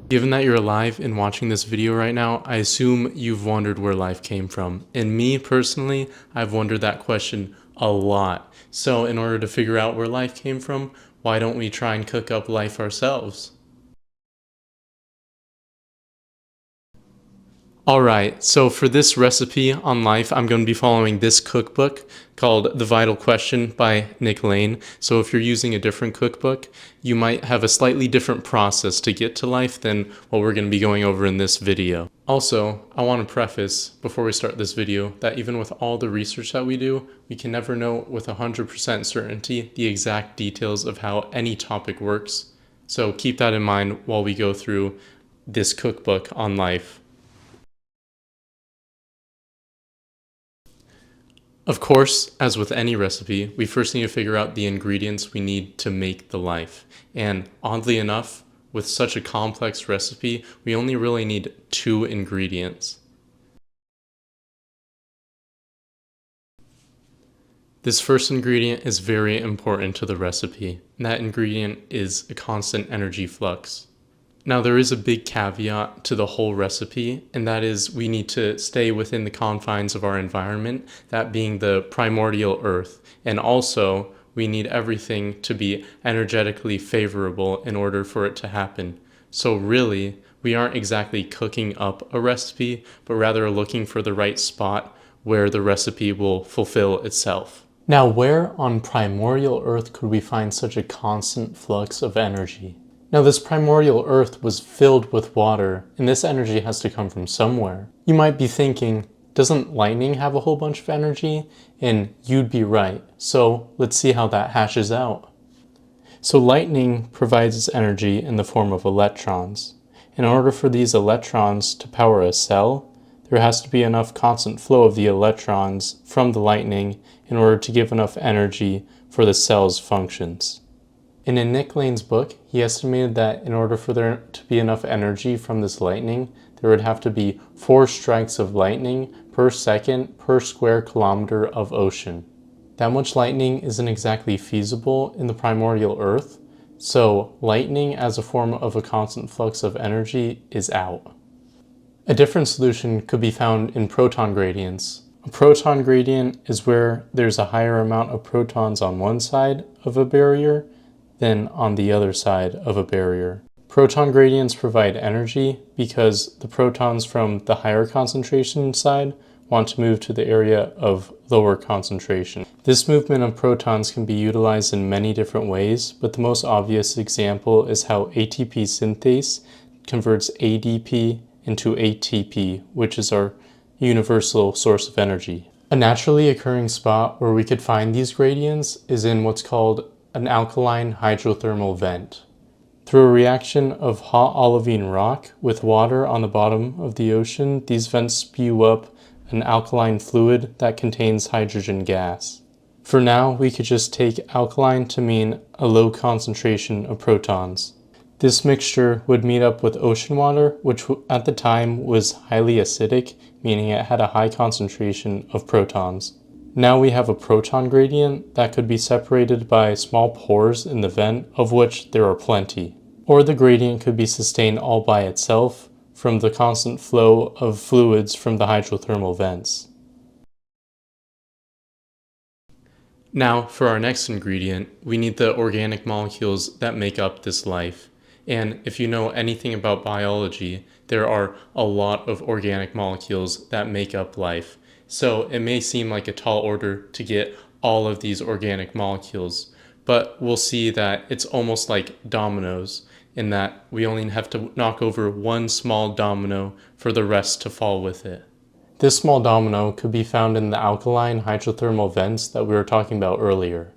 Given that you're alive and watching this video right now, I assume you've wondered where life came from. And me personally, I've wondered that question a lot. So in order to figure out where life came from, why don't we try and cook up life ourselves? Alright, so for this recipe on life, I'm going to be following this cookbook called The Vital Question by Nick Lane. So if you're using a different cookbook, you might have a slightly different process to get to life than what we're going to be going over in this video. Also, I want to preface, before we start this video, that even with all the research that we do, we can never know with 100% certainty the exact details of how any topic works. So keep that in mind while we go through this cookbook on life. Of course, as with any recipe, we first need to figure out the ingredients we need to make the life. And oddly enough, with such a complex recipe, we only really need 2 ingredients. This first ingredient is very important to the recipe, and that ingredient is a constant energy flux. Now there is a big caveat to the whole recipe, and that is we need to stay within the confines of our environment, that being the primordial earth, and also we need everything to be energetically favorable in order for it to happen. So really, we aren't exactly cooking up a recipe, but rather looking for the right spot where the recipe will fulfill itself. Now where on primordial earth could we find such a constant flux of energy? Now this primordial earth was filled with water, and this energy has to come from somewhere. You might be thinking, doesn't lightning have a whole bunch of energy? And you'd be right. So let's see how that hashes out. So lightning provides its energy in the form of electrons. In order for these electrons to power a cell, there has to be enough constant flow of the electrons from the lightning in order to give enough energy for the cell's functions. And in Nick Lane's book, he estimated that in order for there to be enough energy from this lightning, there would have to be 4 strikes of lightning per second per square kilometer of ocean. That much lightning isn't exactly feasible in the primordial earth, so lightning as a form of a constant flux of energy is out. A different solution could be found in proton gradients. A proton gradient is where there's a higher amount of protons on one side of a barrier than on the other side of a barrier. Proton gradients provide energy because the protons from the higher concentration side want to move to the area of lower concentration. This movement of protons can be utilized in many different ways, but the most obvious example is how ATP synthase converts ADP into ATP, which is our universal source of energy. A naturally occurring spot where we could find these gradients is in what's called an alkaline hydrothermal vent. Through a reaction of hot olivine rock with water on the bottom of the ocean, these vents spew up an alkaline fluid that contains hydrogen gas. For now, we could just take alkaline to mean a low concentration of protons. This mixture would meet up with ocean water, which at the time was highly acidic, meaning it had a high concentration of protons. Now we have a proton gradient that could be separated by small pores in the vent, of which there are plenty. Or the gradient could be sustained all by itself from the constant flow of fluids from the hydrothermal vents. Now, for our next ingredient, we need the organic molecules that make up this life. And if you know anything about biology, there are a lot of organic molecules that make up life. So it may seem like a tall order to get all of these organic molecules, but we'll see that it's almost like dominoes in that we only have to knock over one small domino for the rest to fall with it. This small domino could be found in the alkaline hydrothermal vents that we were talking about earlier.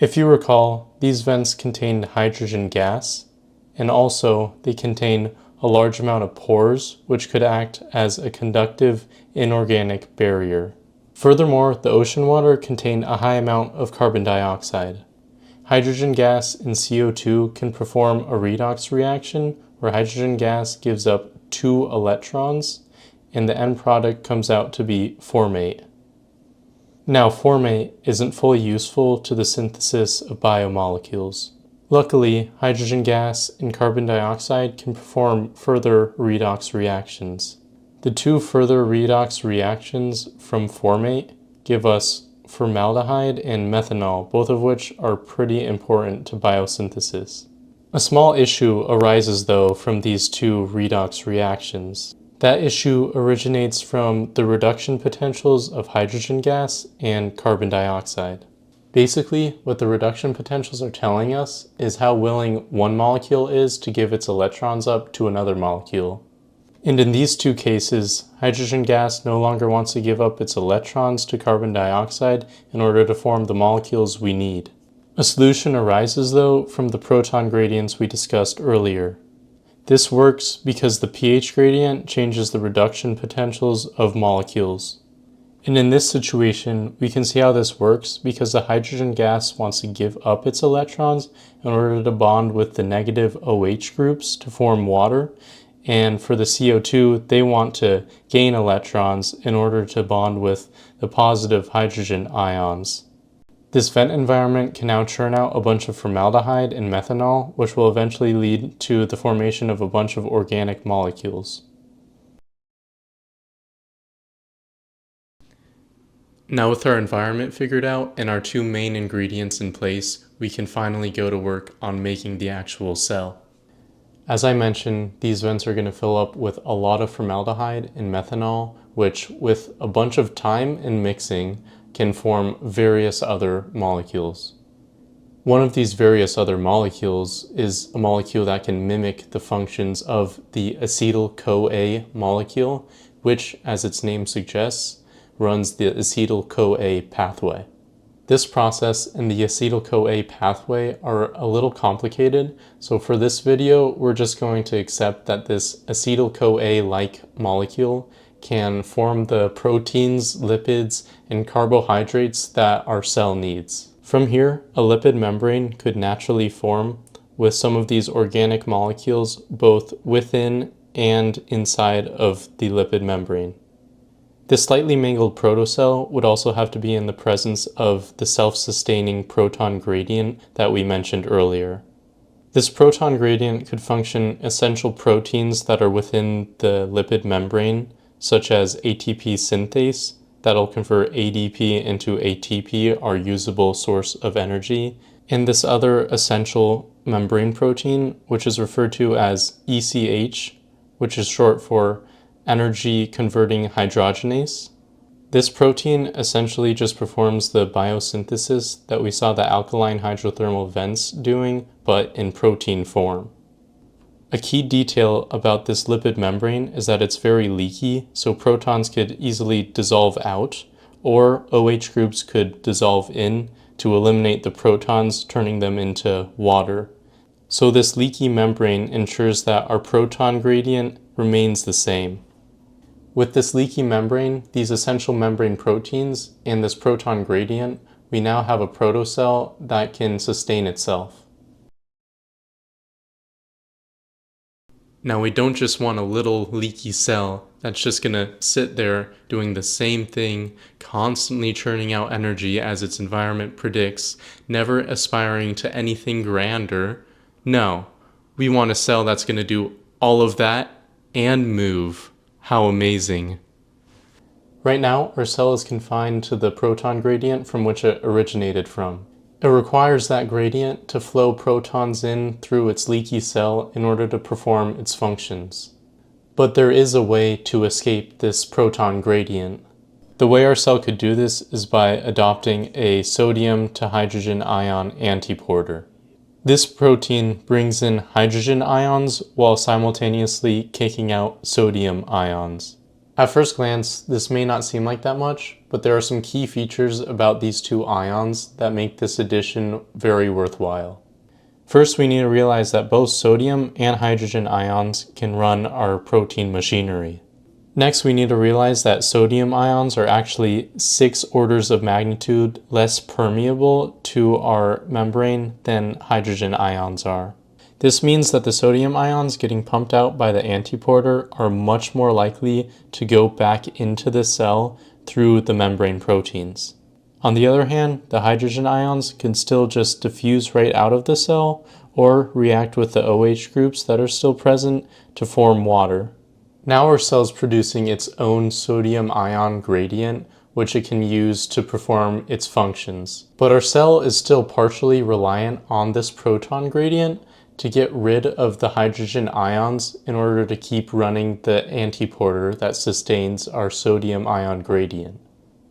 If you recall, these vents contained hydrogen gas, and also they contain a large amount of pores, which could act as a conductive inorganic barrier. Furthermore, the ocean water contained a high amount of carbon dioxide. Hydrogen gas and CO2 can perform a redox reaction where hydrogen gas gives up 2 electrons, and the end product comes out to be formate. Now, formate isn't fully useful to the synthesis of biomolecules. Luckily, hydrogen gas and carbon dioxide can perform further redox reactions. The two further redox reactions from formate give us formaldehyde and methanol, both of which are pretty important to biosynthesis. A small issue arises though from these two redox reactions. That issue originates from the reduction potentials of hydrogen gas and carbon dioxide. Basically, what the reduction potentials are telling us is how willing one molecule is to give its electrons up to another molecule. And in these two cases, hydrogen gas no longer wants to give up its electrons to carbon dioxide in order to form the molecules we need. A solution arises though from the proton gradients we discussed earlier. This works because the pH gradient changes the reduction potentials of molecules. And in this situation, we can see how this works because the hydrogen gas wants to give up its electrons in order to bond with the negative OH groups to form water. And for the CO2, they want to gain electrons in order to bond with the positive hydrogen ions. This vent environment can now churn out a bunch of formaldehyde and methanol, which will eventually lead to the formation of a bunch of organic molecules. Now with our environment figured out and our two main ingredients in place, we can finally go to work on making the actual cell. As I mentioned, these vents are going to fill up with a lot of formaldehyde and methanol, which with a bunch of time and mixing can form various other molecules. One of these various other molecules is a molecule that can mimic the functions of the acetyl-CoA molecule, which, as its name suggests, runs the acetyl-CoA pathway. This process and the acetyl-CoA pathway are a little complicated, so for this video, we're just going to accept that this acetyl-CoA-like molecule can form the proteins, lipids, and carbohydrates that our cell needs. From here, a lipid membrane could naturally form with some of these organic molecules both within and inside of the lipid membrane. This slightly mangled protocell would also have to be in the presence of the self-sustaining proton gradient that we mentioned earlier. This proton gradient could function essential proteins that are within the lipid membrane, such as ATP synthase, that'll convert ADP into ATP, our usable source of energy, and this other essential membrane protein, which is referred to as ECH, which is short for energy converting hydrogenase. This protein essentially just performs the biosynthesis that we saw the alkaline hydrothermal vents doing, but in protein form. A key detail about this lipid membrane is that it's very leaky, so protons could easily dissolve out, or OH groups could dissolve in to eliminate the protons, turning them into water. So this leaky membrane ensures that our proton gradient remains the same. With this leaky membrane, these essential membrane proteins, and this proton gradient, we now have a protocell that can sustain itself. Now we don't just want a little leaky cell that's just going to sit there doing the same thing, constantly churning out energy as its environment predicts, never aspiring to anything grander. No, we want a cell that's going to do all of that and move. How amazing. Right now, our cell is confined to the proton gradient from which it originated from. It requires that gradient to flow protons in through its leaky cell in order to perform its functions. But there is a way to escape this proton gradient. The way our cell could do this is by adopting a sodium to hydrogen ion antiporter. This protein brings in hydrogen ions while simultaneously kicking out sodium ions. At first glance, this may not seem like that much, but there are some key features about these two ions that make this addition very worthwhile. First, we need to realize that both sodium and hydrogen ions can run our protein machinery. Next, we need to realize that sodium ions are actually 6 orders of magnitude less permeable to our membrane than hydrogen ions are. This means that the sodium ions getting pumped out by the antiporter are much more likely to go back into the cell through the membrane proteins. On the other hand, the hydrogen ions can still just diffuse right out of the cell or react with the OH groups that are still present to form water. Now our cell is producing its own sodium ion gradient, which it can use to perform its functions. But our cell is still partially reliant on this proton gradient to get rid of the hydrogen ions in order to keep running the antiporter that sustains our sodium ion gradient.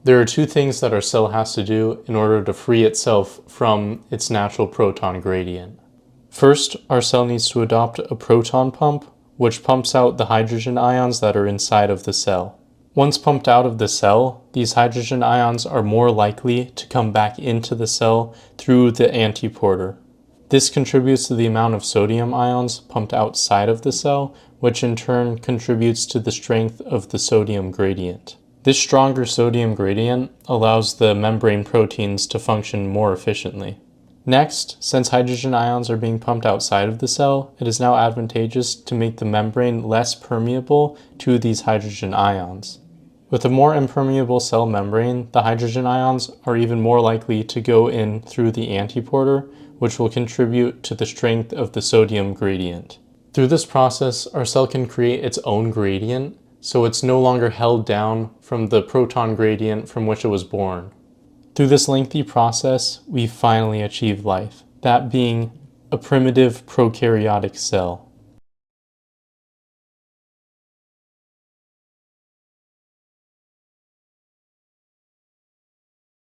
There are two things that our cell has to do in order to free itself from its natural proton gradient. First, our cell needs to adopt a proton pump, which pumps out the hydrogen ions that are inside of the cell. Once pumped out of the cell, these hydrogen ions are more likely to come back into the cell through the antiporter. This contributes to the amount of sodium ions pumped outside of the cell, which in turn contributes to the strength of the sodium gradient. This stronger sodium gradient allows the membrane proteins to function more efficiently. Next, since hydrogen ions are being pumped outside of the cell, it is now advantageous to make the membrane less permeable to these hydrogen ions. With a more impermeable cell membrane, the hydrogen ions are even more likely to go in through the antiporter, which will contribute to the strength of the sodium gradient. Through this process, our cell can create its own gradient, so it's no longer held down from the proton gradient from which it was born. Through this lengthy process, we finally achieve life, that being a primitive prokaryotic cell.